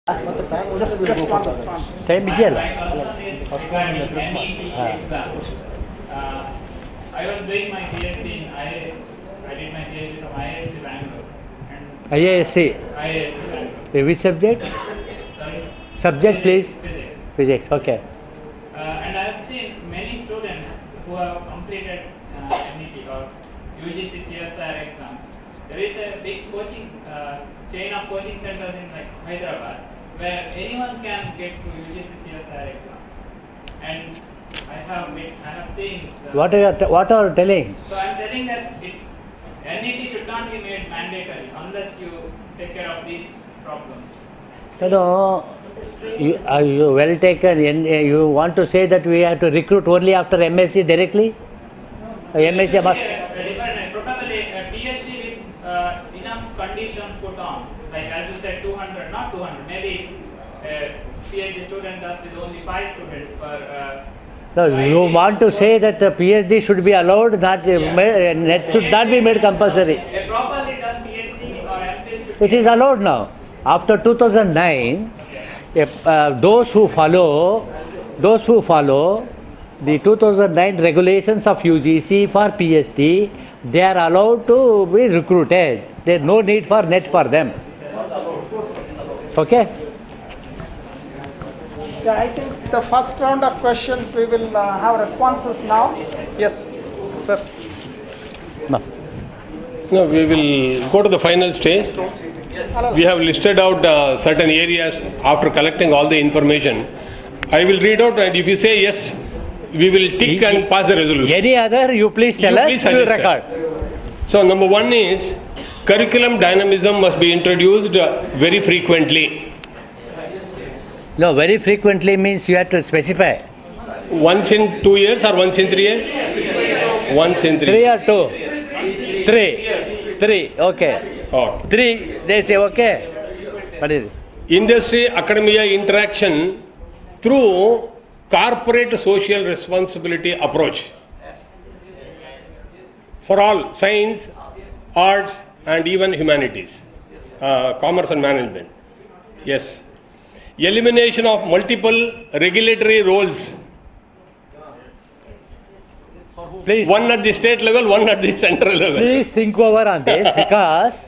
Just one. Time ಇದೆಯಲ್ಲ I was doing my PhD in IIS. I did my PhD from IIS Bangalore. IASC. IIS Bangalore. Which subject? Sorry? Subject, please. Physics. Physics, okay. And I have seen many students who have completed NET or UGC CSR exam. There is a big coaching chain of coaching centers in like Hyderabad where anyone can get to UGC CSR exam. And I have seen. What are you telling? So I am telling that NET should not be made mandatory unless you take care of these problems. No, you well taken. You want to say that we have to recruit only after MSc directly? MSc must. Probably a PhD with enough conditions put on, like as you said, 200, not 200, maybe PhD student does with only 5 students per. No, you want to say that the PhD should be allowed, not net should not be made compulsory. A properly done PhD or MPhil should It is allowed now. After 2009, those who follow the 2009 regulations of UGC for PhD, they are allowed to be recruited. There is no need for net for them. Okay? Yeah, I think the first round of questions we will have responses now. Yes, sir. No. No, we will go to the final stage. We have listed out certain areas after collecting all the information. I will read out, and if you say yes, we will tick and pass the resolution. Any other, you please tell us, please we will suggest record. So, number one is curriculum dynamism must be introduced very frequently. No, very frequently means you have to specify. Once in 2 years or once in 3 years? Once in 3 3 or 2? 3, okay. Okay. 3, they say okay. What is it? Industry academia interaction through corporate social responsibility approach for all science, arts and even humanities, commerce and management. Yes. Elimination of multiple regulatory roles. Please. One at the state level, one at the central level. Please think over on this because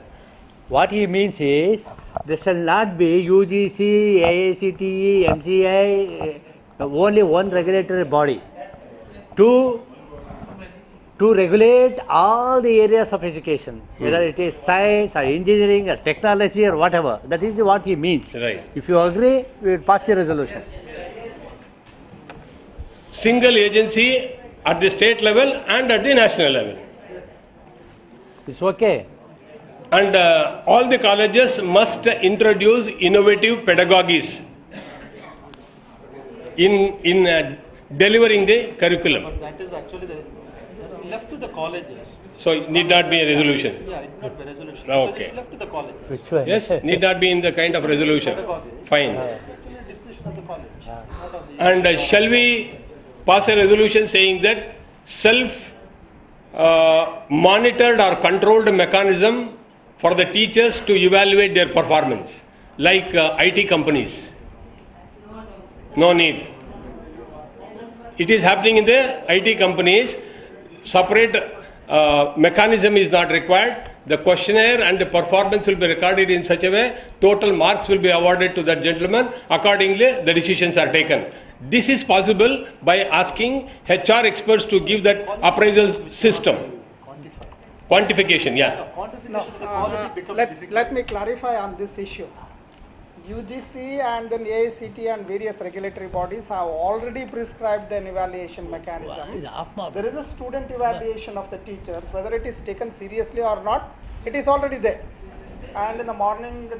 what he means is there shall not be UGC, AICTE, MCI, only one regulatory body to regulate all the areas of education, whether it is science or engineering or technology or whatever. That is what he means. Right. If you agree, we will pass the resolution. Single agency at the state level and at the national level. It's okay. And all the colleges must introduce innovative pedagogies in delivering the curriculum. That is actually left to the colleges. So it need not be a resolution. Yeah, it not be resolution. Okay. It's left to the colleges. Which way? Yes, need not be in the kind of resolution. Fine. Discussion of the college. Not of the And shall we pass a resolution saying that self monitored or controlled mechanism for the teachers to evaluate their performance, like IT companies? No need. It is happening in the IT companies. Separate mechanism is not required. The questionnaire and the performance will be recorded in such a way, total marks will be awarded to that gentleman. Accordingly, the decisions are taken. This is possible by asking HR experts to give that appraisal system. Quantification, yeah. quantification of the quality becomes difficult. Let me clarify on this issue. UGC and then AICT and various regulatory bodies have already prescribed an evaluation mechanism. There is a student evaluation of the teachers, whether it is taken seriously or not, it is already there. And in the morning, the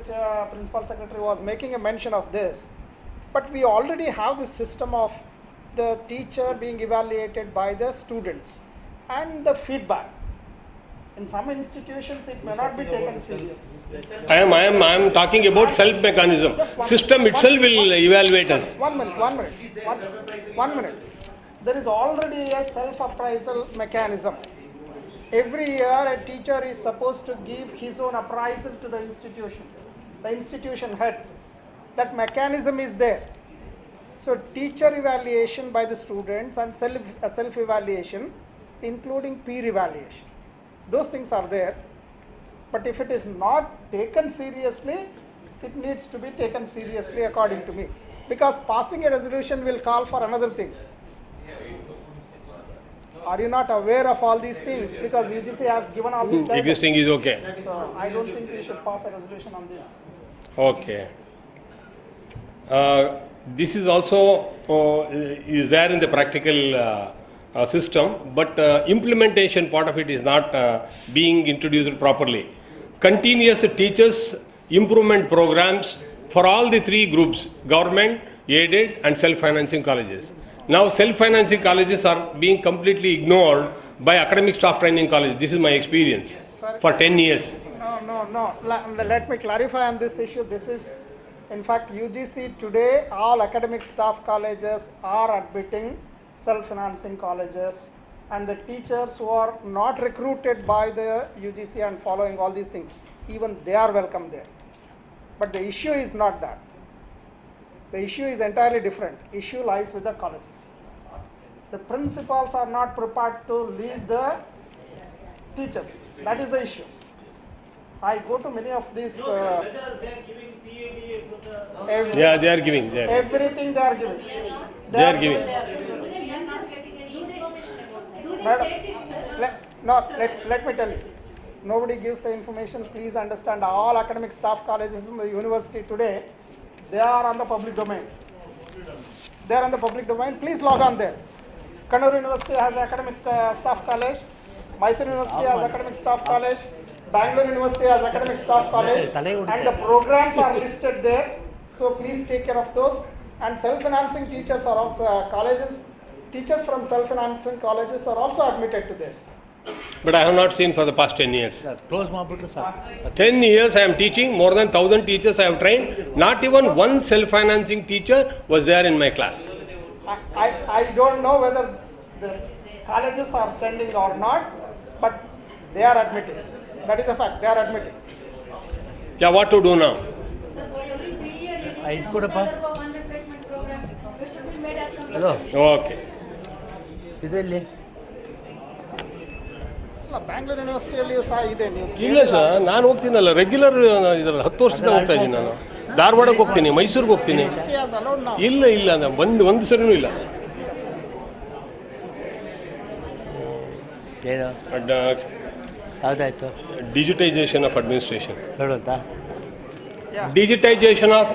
principal secretary was making a mention of this. But we already have the system of the teacher being evaluated by the students and the feedback. In some institutions, it may not be taken serious. I am talking about self mechanism. System itself will evaluate us. One minute. There is already a self-appraisal mechanism. Every year, a teacher is supposed to give his own appraisal to the institution head. that mechanism is there. So teacher evaluation by the students and self-evaluation, including peer evaluation. Those things are there. But if it is not taken seriously, it needs to be taken seriously according to me. Because passing a resolution will call for another thing. Are you not aware of all these things? Because UGC has given all these guidance. Existing is okay. So I don't think we should pass a resolution on this. Okay. This is also is there in the practical system, but implementation part of it is not being introduced properly. Continuous teachers improvement programs for all the three groups: government, aided, and self-financing colleges. Now, self-financing colleges are being completely ignored by academic staff training colleges. This is my experience for 10 years. No. Let me clarify on this issue. This is, in fact, UGC today, all academic staff colleges are admitting self-financing colleges, and the teachers who are not recruited by the UGC and following all these things, even they are welcome there. But the issue is not that. The issue is entirely different. Issue lies with the colleges. The principals are not prepared to lead the teachers. That is the issue. I go to many of these. Whether they are giving PABA for the. Yeah, they are giving. Everything they are giving. They are giving. Let me tell you. Nobody gives the information. Please understand, all academic staff colleges in the university today, they are on the public domain. They are on the public domain. Please log on there. Kannur University has academic staff college. Mysore University has academic staff college. Bangalore University has academic staff college. And the programs are listed there. So please take care of those. And self-financing teachers are also colleges. Teachers from self-financing colleges are also admitted to this. But I have not seen for the past 10 years. Close ಮಾಡ್ಬಿಟ್ರು sir. 10 years I am teaching, more than 1,000 teachers I have trained. Not even one self-financing teacher was there in my class. I don't know whether the colleges are sending or not, but they are admitting. That is a fact, they are admitting. Yeah, what to do now? Sir, for every 3 years, it I is put up a- another one replacement program, which should be made as Hello. compulsory. Okay. ಇದರಲ್ಲಿ ಬ್ಯಾಂಗ್ಳೂರ್ ಯೂನಿವರ್ಸಿಟಿಯಲ್ಲಿಯೂ ಸಹ ಇದೆ. ನೀವು ಇಲ್ಲ sir, ನಾನು ಹೋಗ್ತೀನಲ್ಲ regular ಇದರಲ್ಲಿ 10 ವರ್ಷದಿಂದ ಹೋಗ್ತಾ ಇದ್ದೀನಿ ನಾನು. ಧಾರವಾಡಕ್ಕೆ ಹೋಗ್ತೀನಿ, ಮೈಸೂರಿಗೆ ಹೋಗ್ತೀನಿ. ಇಲ್ಲ ಒಂದು ಸರಿನೂ ಇಲ್ಲ. ಏನು ಯಾವುದಾಯ್ತು ಡಿಜಿಟೈಸೇಷನ್ ಆಫ್ ಅಡ್ಮಿನಿಸ್ಟ್ರೇಷನ್. ನೋಡುವಂತ Digitization of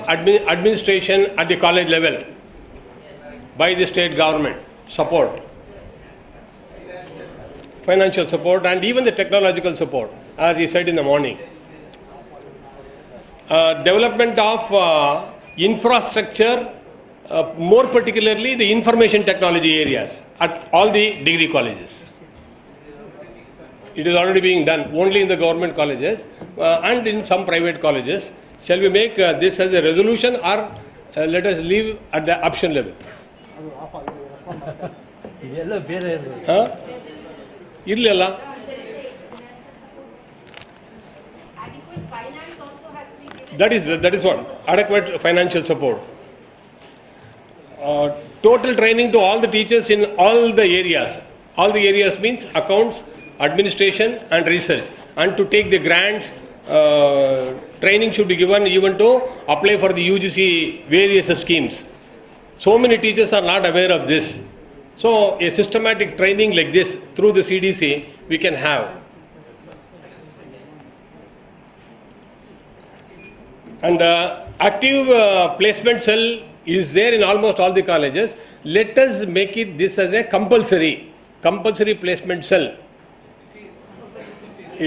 administration at the college level by the state government, support, financial support, and even the technological support, as he said in the morning. Development of infrastructure, more particularly the information technology areas at all the degree colleges. It is already being done only in the government colleges and in some private colleges. Shall we make this as a resolution, or let us leave at the option level? ಇದೆಲ್ಲ ಬೇರೆ ಇರ್ಬೇಕು. ಇರಲಿಲ್ಲ. Adequate finance also has to be given. That is what adequate financial support. Total training to all the teachers in all the areas. All the areas means accounts, administration, and research. And to take the grants, training should be given even to apply for the UGC various schemes. So many teachers are not aware of this. So a systematic training like this through the CDC we can have. And active placement cell is there in almost all the colleges. Let us make it this as a compulsory placement cell.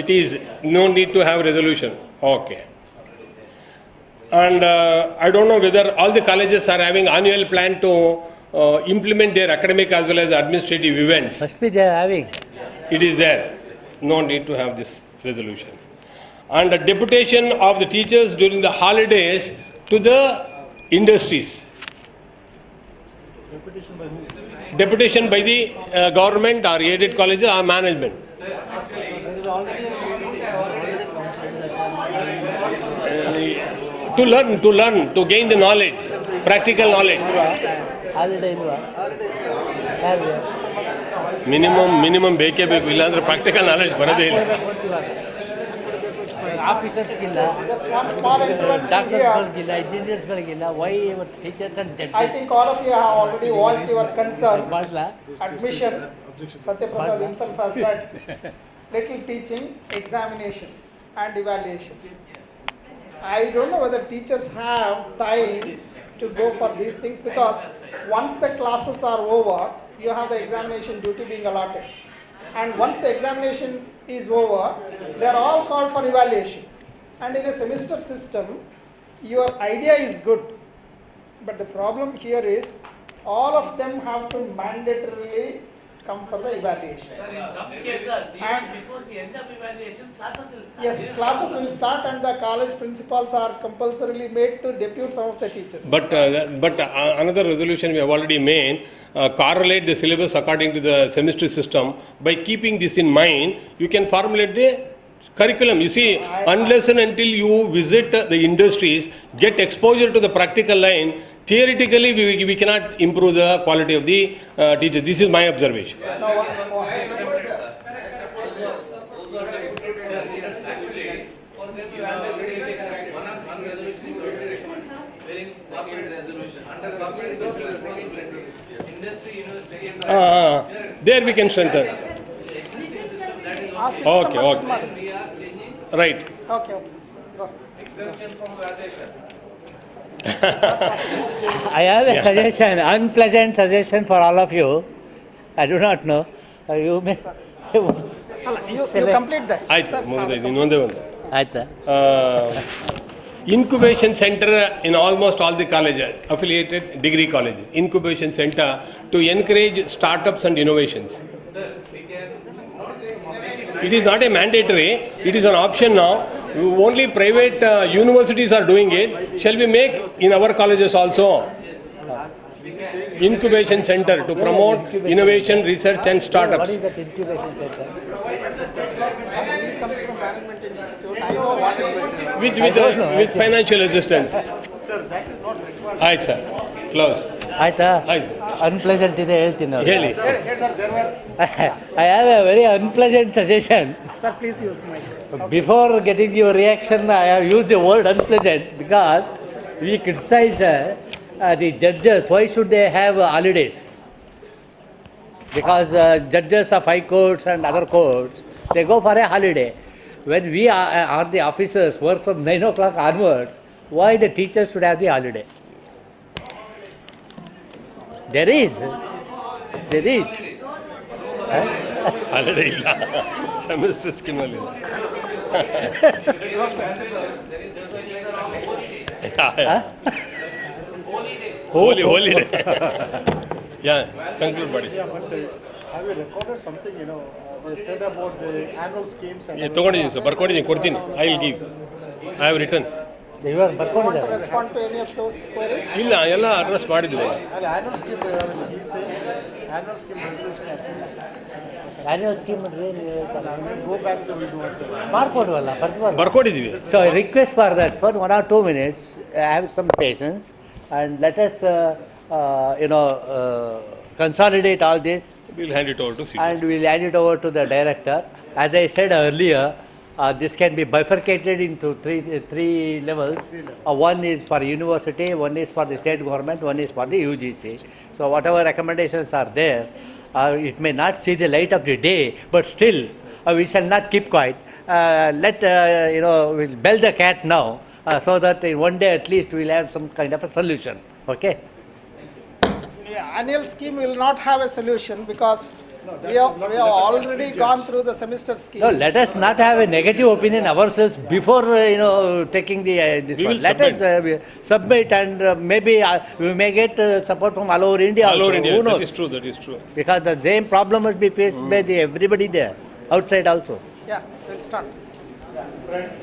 It is no need to have resolution. Okay. And I don't know whether all the colleges are having annual plan to implement their academic as well as administrative events. Must be they are having. It is there. No need to have this resolution. And the deputation of the teachers during the holidays to the industries. Deputation by who? Deputation by the government or aided colleges or management. There is already a holiday council. to gain the knowledge, practical knowledge. Holiday ilva? Minimum ಬೇಕೇ ಬೇಕು, ಇಲ್ಲಾಂದ್ರೆ practical knowledge ಬರೋದೇ ಇಲ್ಲ. ಆಫೀಸರ್ಸ್ಗಿಲ್ಲ, Just one small intervention here. ಡಾಕ್ಟರ್ಸ್ಗಳಿಗಿಲ್ಲ, ಇಂಜಿನಿಯರ್ಸ್ಗಳಿಗಿಲ್ಲ, why teachers and I think all of you have already voiced your concern. ಮಾಡ್ಲಾ? Admission, Satya Prasad himself has said, little teaching, examination and evaluation. I don't know whether teachers have time to go for these things, because once the classes are over, you have the examination duty being allotted. And once the examination is over, they are all called for evaluation. And in a semester system, your idea is good, but the problem here is all of them have to mandatorily come for the evaluation. Sir, in some cases, even And- before the end of evaluation, classes will start. Yes, classes will start and the college principals are compulsorily made to depute some of the teachers. But another resolution we have already made, correlate the syllabus according to the semester system. By keeping this in mind, you can formulate the curriculum. You see, unless and until you visit the industries, get exposure to the practical line, theoretically we cannot improve the quality of the teacher. This is my observation. There we can strengthen. Okay. Right. Okay. Go. I have a suggestion, unpleasant suggestion for all of you. I do not know. You may. You complete that. ಆಯ್ತು, ಮುಗಿದೈದು. ಇನ್ನೊಂದೇ ಒಂದು. ಆಯ್ತಾ? Incubation center in almost all the colleges, affiliated degree colleges. Incubation center to encourage startups and innovations. It is not a mandatory, it is an option now. Only private universities are doing it. Shall we make in our colleges also? Incubation center to promote innovation, research and What startups. is that incubation center? Comes from Management Institute. I know what it is. With financial assistance. Sir, that is not required. ಆಯ್ತು sir, close. ಆಯ್ತಾ? ಆಯ್ತು. Unpleasant ಇದೆ ಹೇಳ್ತೀನಿ ನಾನು. ಹೇಳಿ. I have a very unpleasant suggestion. Sir, please use mic. Before getting your reaction, I have used the word unpleasant because we criticize the judges. Why should they have holidays? Because judges of high courts and other courts, they go for a holiday. When we are the officers work from 9 o'clock onwards, why the teachers should have the holiday? There is. Holiday ಇಲ್ಲ, semester ಸ್ಕೀಮಲ್ಲಿ ಇಲ್ಲ. ಹೋಲಿಡೇ. ಯಾ, conclude ಮಾಡಿ. Have you recorded something, they said about the annual schemes and... ತೊಗೊಂಡಿದ್ದೀನಿ sir, ಬರ್ಕೊಂಡಿದ್ದೀನಿ, ಕೊಡ್ತೀನಿ. I will give. I have return. ಇವಾಗ Want to ಬರ್ಕೊಂಡಿದ್ದಾರೆ. respond to any of those queries? ಇಲ್ಲ, ಎಲ್ಲ address ಮಾಡಿದ್ವಿ. And annual scheme, he said, annual scheme resolution has to be... Annual scheme ಅಂದ್ರೆ ಏನು ಹೇಳ್ತಾರೆ? Go back to we do it. ಮಾಡ್ಕೊಡ್ವಲ್ಲ, ಬರ್ಕೊಡ್ವಲ್ಲ. ಬರ್ಕೊಂಡಿದ್ದೀವಿ. So I request for that for 1 or 2 minutes, have some patience and let us, consolidate all this We'll hand it over to CT. and we'll hand it over to the director. As I said earlier, this can be bifurcated into three levels. One is for university, one is for the state government, one is for the UGC. So whatever recommendations are there, it may not see the light of the day, but still we shall not keep quiet. We'll bell the cat now, so that in one day at least we'll have some kind of a solution. Okay? Yeah, annual scheme will not have a solution because we have already gone through the semester scheme. No, let us not have a negative opinion ourselves before taking this We one. will Let us submit and maybe we may get support from all over India. All over also. India, Who knows? that is true. Because the same problem must be faced by everybody there, outside also. Yeah, we'll start. Friends,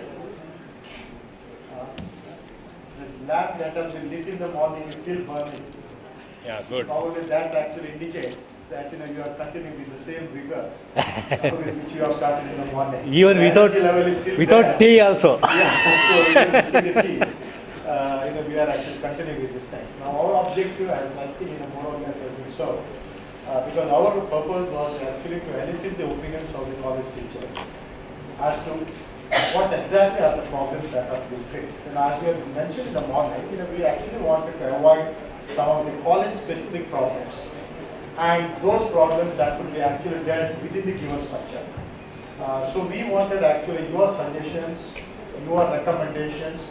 the lamp that has been lit in the morning is still burning. Yeah, good. Probably that actually indicates that you are continuing with the same vigor with which you have started in the morning. Even The without energy level is still without there. tea also. Yeah, so you can see the tea. we are actually continuing with these things. Now our objective has actually more or less has been solved. Because our purpose was actually to elicit the opinions of the college teachers as to what exactly are the problems that are being faced. And as we have mentioned in the morning, we actually wanted to avoid some of the college-specific problems and those problems that could be actually dealt within the given structure. So we wanted actually your suggestions, your recommendations,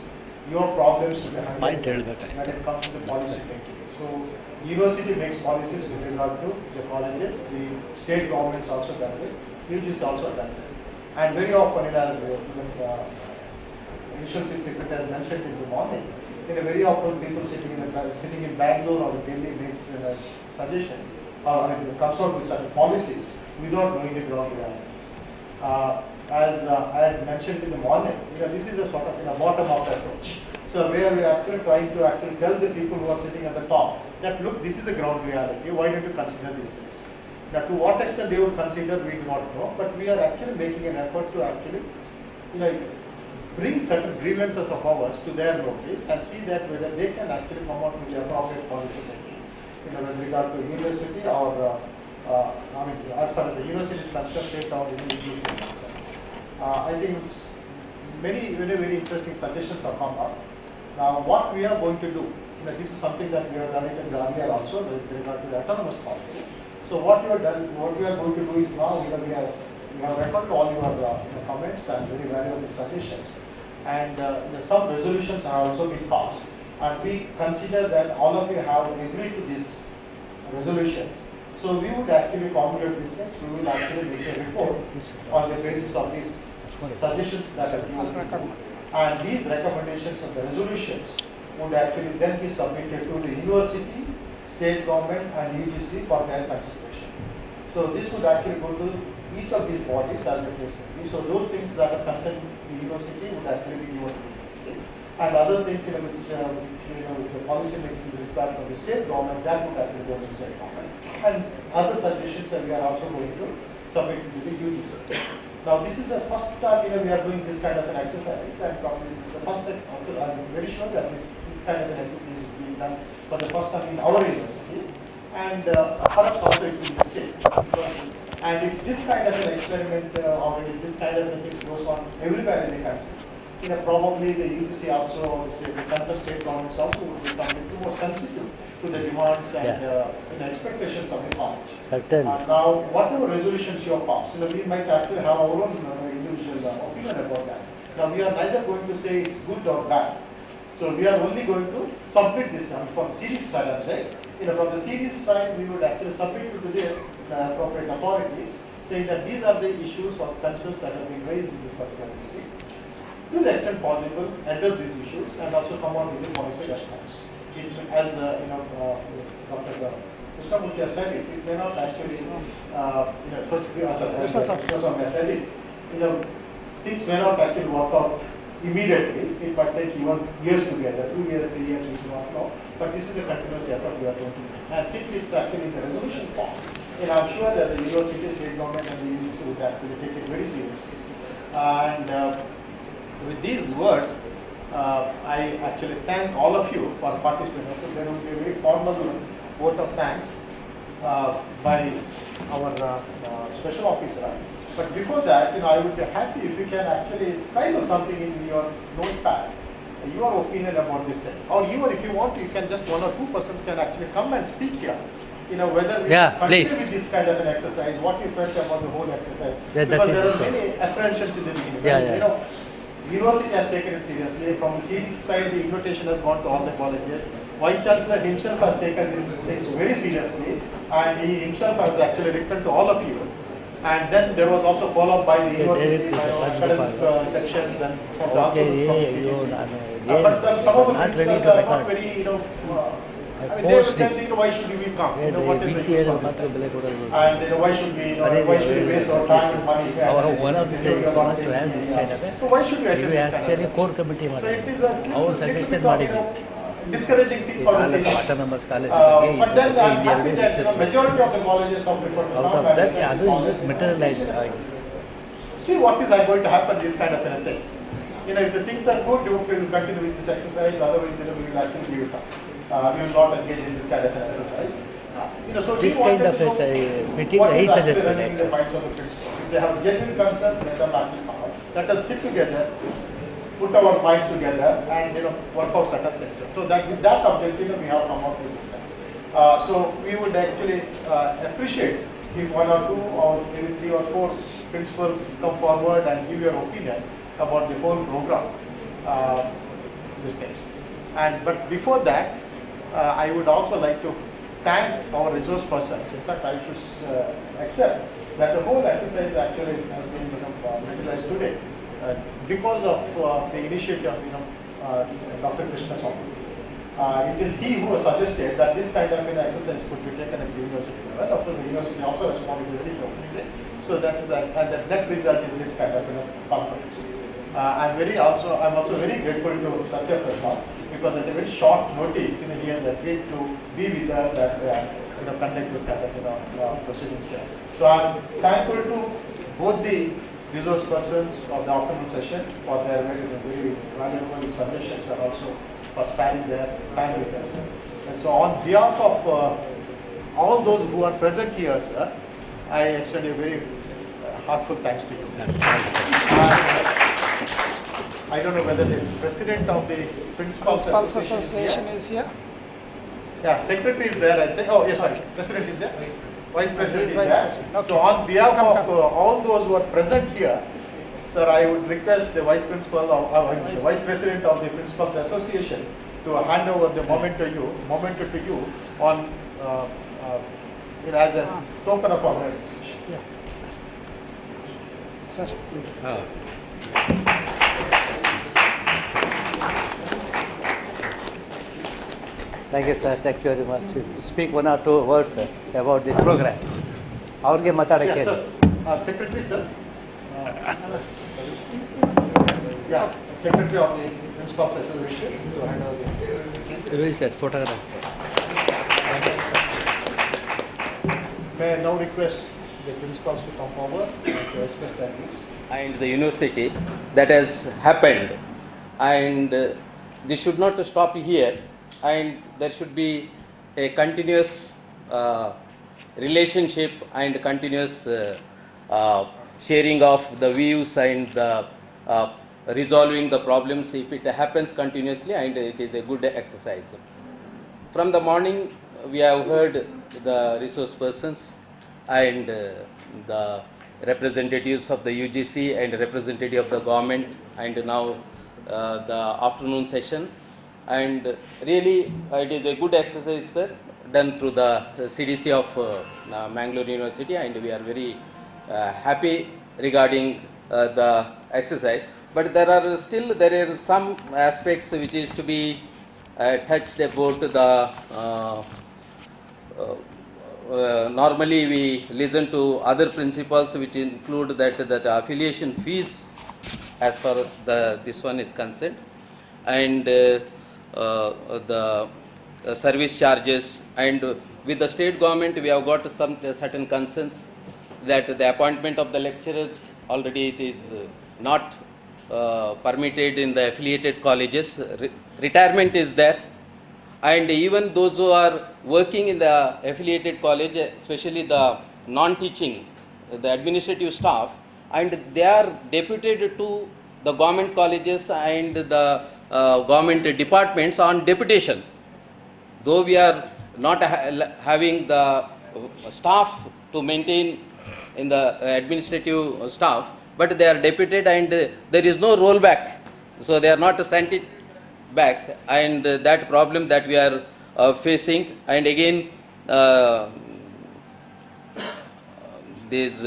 your problems to be handled when it comes to the policy making. So university makes policies with regard to the colleges, the state governments also does it, UGC also does it. And very often, as Initial Chief Secretary has mentioned in the morning, very often people sitting in Bangalore or Delhi makes suggestions or comes out with certain policies without knowing the ground realities. As I had mentioned in the morning, this is a sort of bottom-up approach. So where we are actually trying to actually tell the people who are sitting at the top that look, this is the ground reality. Why don't you consider these things? Now, to what extent they would consider, we do not know. But we are actually making an effort to actually, bring certain grievances of ours to their notice and see that whether they can actually come out with the appropriate policy making, with regard to university or, as far as the university is concerned, state or university is concerned. I think many very interesting suggestions have come up. Now, what we are going to do, this is something that we have done it in earlier also with regard to the autonomous colleges. So what we are going to do is now we have recorded all your comments and very valuable suggestions, and some resolutions have also been passed, and we consider that all of you have agreed to this resolution. So we would actually formulate these things. We will actually make a report on the basis of these suggestions that are given, and these recommendations of the resolutions would actually then be submitted to the university, state government and UGC for their consideration. So this would actually go to each of these bodies as the case may be. So those things that are concerned the university would actually be given to the university, and other things which the policy making is required from the state government, that would actually go to the state government, and other suggestions that we are also going to submit to the UGC. Now this is the first time we are doing this kind of an exercise, and probably this is the first time. I'm very sure that this kind of an exercise is being done for the first time in our university, and perhaps also it's in the state. And if this kind of an experiment or if this kind of an thing goes on everywhere in the country, probably the UGC also or the concerned state governments also would become a little more sensitive to the demands and expectations of the college. Now, whatever resolutions you have passed, we might actually have our own individual opinion about that. Now, we are neither going to say it's good or bad. So we are only going to submit this now from the series side. I'm saying, from the series side, we would actually submit it to the appropriate authorities, saying that these are the issues or concerns that have been raised in this particular meeting. To the extent possible, address these issues and also come on with a policy response. As Dr. Krishnamurthy has said it may not actually, things may not actually work out immediately. It might take even years together, 2 years, 3 years, we do not know. But this is the continuous effort we are going to make. And since it's actually a resolution form, I'm sure that the university, state government and the UGC would actually take it very seriously. And with these words, I actually thank all of you for participating. There will be a very formal vote of thanks by our special officer. But before that, I would be happy if you can actually scribble something in your notepad, your opinion about these things. Or even if you want to, you can just 1 or 2 persons can actually come and speak here. Whether we continue with this kind of an exercise, what you felt about the whole exercise. Because there are many apprehensions in the beginning. University has taken it seriously. From the series side, the invitation has gone to all the colleges. Vice Chancellor himself has taken these things very seriously, and he himself has actually written to all of you. And then there was also follow-up by the university, academic sections, then from the CDC. But some of the principals are not very, they will say, why should we come? What is the use of this thing? And why should we waste our time and money? One of the things is not to have this kind of so why should we attend this kind of actually core committee. So it is a discouraging thing for the city. Autonomous college. But then I'm happy that majority of the colleges have preferred to out of that, the other is materialized. See what is going to happen, these kind of things. if the things are good, we will continue with this exercise. Otherwise, we will actually give it up. We will not engage in this kind of an exercise. So This kind of meeting, what he is actually suggested running in the minds of the principals. If they have genuine concerns, let them actually come out. Let us sit together, put our minds together, and work out certain things. So that with that objective, we have come up with this things. So we would actually appreciate if one or two or maybe 3 or 4 principals come forward and give your opinion about the whole program, these things. But before that, I would also like to thank our resource persons. In fact, I should accept that the whole exercise actually has been utilized today because of the initiative of Dr. Krishna Swami. It is he who has suggested that this kind of exercise could be taken at the university level. Of course, the university also responded very favorably. So that is and the net result is this kind of conference. I'm also very grateful to Satya Prasad because at a very short notice, he has agreed to be with us and conduct this kind of proceedings here. So I'm thankful to both the resource persons of the afternoon session for their very valuable suggestions and also for sparing their time with us. And so on behalf of all those who are present here, sir, I extend a very heartfelt thanks to you. I don't know whether the president of the Principals Association is here. Yeah, secretary is there, I think. Oh, yes, sorry. President is there? Vice President is there. Okay. So on behalf of all those who are present here, sir, I would request the Vice Principal, the Vice President of the Principals Association to hand over the memento to you on as a token of our association. Yeah. Sir. Thank you, sir. Thank you very much. Speak 1 or 2 words, sir, about this program. ಅವ್ರಿಗೆ ಮಾತಾಡಕ್ಕೆ Yes, sir. Secretary, sir. Yeah, Secretary of the Principals Association to hand over the... sir, photograph. May I now request the principals to come forward and to express their views. And the university that has happened, and this should not stop here, and there should be a continuous relationship and continuous sharing of the views and the resolving the problems if it happens continuously, and it is a good exercise. From the morning we have heard the resource persons and the representatives of the UGC and representative of the government, and now the afternoon session, and really it is a good exercise, sir, done through the CDC of Mangalore University, and we are very happy regarding the exercise. But there are some aspects which is to be touched about the normally we listen to other principles which include that affiliation fees as far as this one is concerned, and the service charges, and with the state government we have got some certain concerns that the appointment of the lecturers already it is not permitted in the affiliated colleges. Retirement is there, and even those who are working in the affiliated college, especially the non-teaching, the administrative staff, and they are deputed to the government colleges and the government departments on deputation. Though we are not having the staff to maintain in the administrative staff, but they are deputed and there is no rollback, so they are not sent it back, and that problem that we are facing. And again these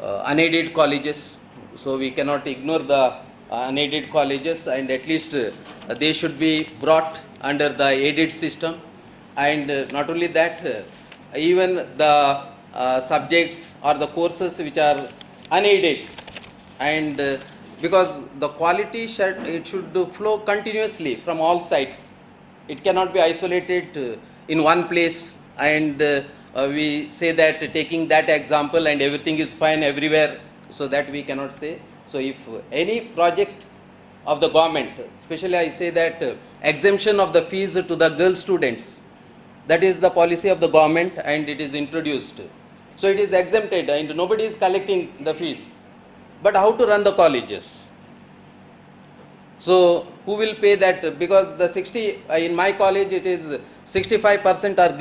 unaided colleges, so we cannot ignore the unaided colleges, and at least they should be brought under the aided system. And not only that, even the subjects or the courses which are unaided, and because the quality should flow continuously from all sides. It cannot be isolated in one place, and we say that taking that example and everything is fine everywhere, so that we cannot say. So if any project of the government, especially I say that exemption of the fees to the girl students, that is the policy of the government and it is introduced. So it is exempted and nobody is collecting the fees. But how to run the colleges? So who will pay that? Because the 60, in my college it is 65% are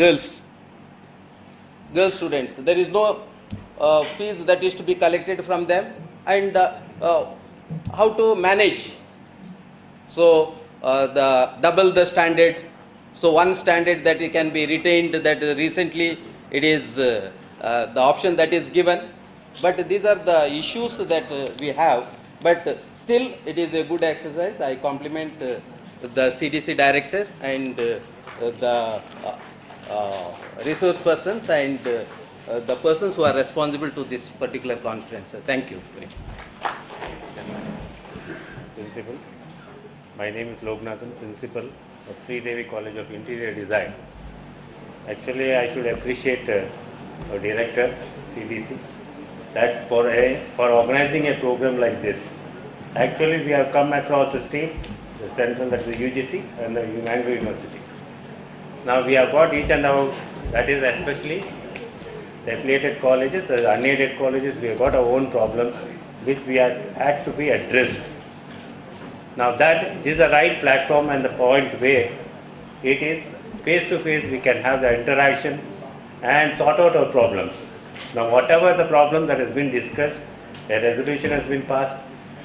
girl students. There is no fees that is to be collected from them, and how to manage? So the double the standard. So one standard that it can be retained, that recently it is the option that is given. But these are the issues that we have. But still it is a good exercise. I compliment the CDC director and the resource persons and the persons who are responsible to this particular conference. Thank you. Principals. My name is Lognathan, Principal of Sri Devi College of Interior Design. Actually, I should appreciate our Director, CDC, that for organizing a program like this. Actually, we have come across the state, the central, that is the UGC and the Mangalore University. Now we have got each and all, that is especially the affiliated colleges, the unaided colleges, we have got our own problems which we had to be addressed. Now that is the right platform and the point where it is face to face we can have the interaction and sort out our problems. Now whatever the problem that has been discussed, a resolution has been passed,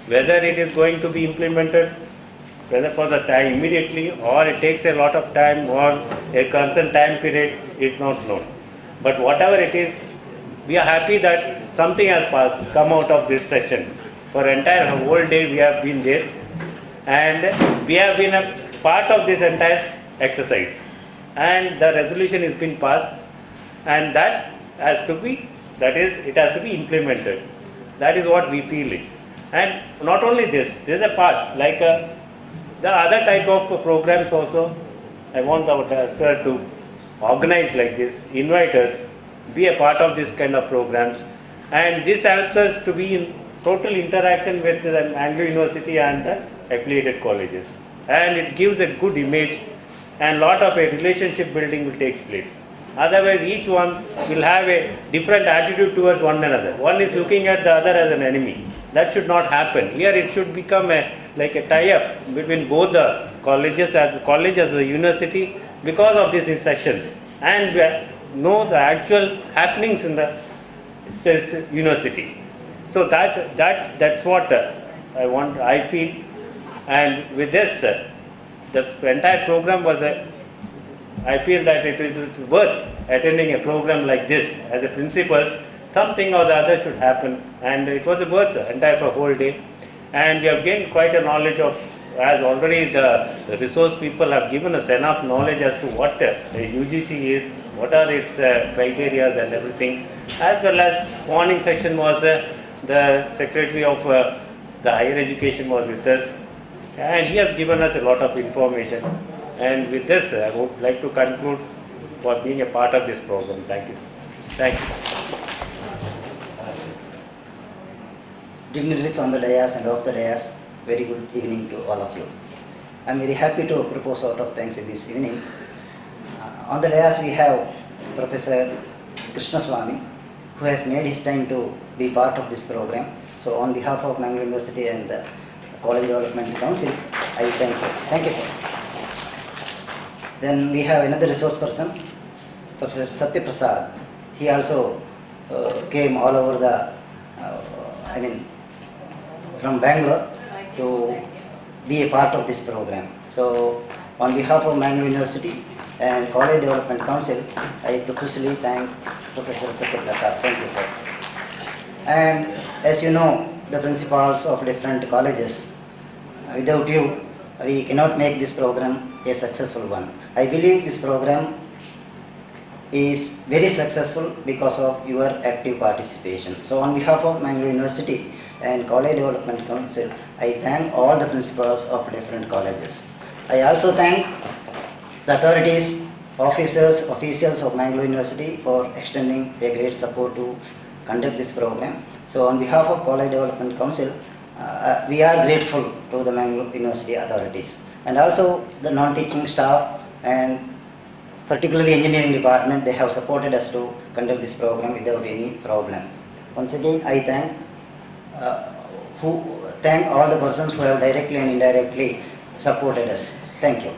whether it is going to be implemented, whether for the time immediately or it takes a lot of time or a concerned time period is not known. But whatever it is, we are happy that something has come out of this session. For entire whole day we have been there and we have been a part of this entire exercise. And the resolution has been passed and that has to be, that is, it has to be implemented. That is what we feel it. And not only this, there is a part like the other type of programs also. I want our sir to organize like this, invite us, be a part of this kind of programs, and this helps us to be in total interaction with the Mangalore University and the affiliated colleges, and it gives a good image and lot of a relationship building will take place. Otherwise each one will have a different attitude towards one another. One is looking at the other as an enemy. That should not happen. Here it should become like a tie-up between both the colleges, as the college as the university, because of these sessions, and know the actual happenings in the university. So that's what I feel, and with this the entire program was I feel that it is worth attending a program like this. As a principals, something or the other should happen, and it was worth the entire for whole day. And we have gained quite a knowledge of, as already the resource people have given us enough knowledge as to what the UGC is, what are its criteria and everything. As well as morning session was the Secretary of the Higher Education was with us, and he has given us a lot of information. And with this, I would like to conclude for being a part of this program. Thank you. Thank you. Dignitaries on the dais and off the dais, very good evening to all of you. I am very happy to propose a lot of things in this evening. On the dais we have Professor Krishnaswamy, who has made his time to be part of this program. So on behalf of Mangalore University and the College Development Council, I thank you. Thank you, sir. Then we have another resource person, Professor Satya Prasad. He also came all over the, from Bangalore to be a part of this program. So on behalf of Mangalore University and College Development Council, I profusely thank Professor Satya Prasad. Thank you, sir. And as you know, the principals of different colleges, without you, we cannot make this program a successful one. I believe this program is very successful because of your active participation. So on behalf of Mangalore University and College Development Council, I thank all the principals of different colleges. I also thank the authorities, officials of Mangalore University for extending a great support to conduct this program. So on behalf of College Development Council, we are grateful to the Mangalore University authorities and also the non-teaching staff and particularly engineering department. They have supported us to conduct this program without any problem. Once again, I thank all the persons who have directly and indirectly supported us. Thank you.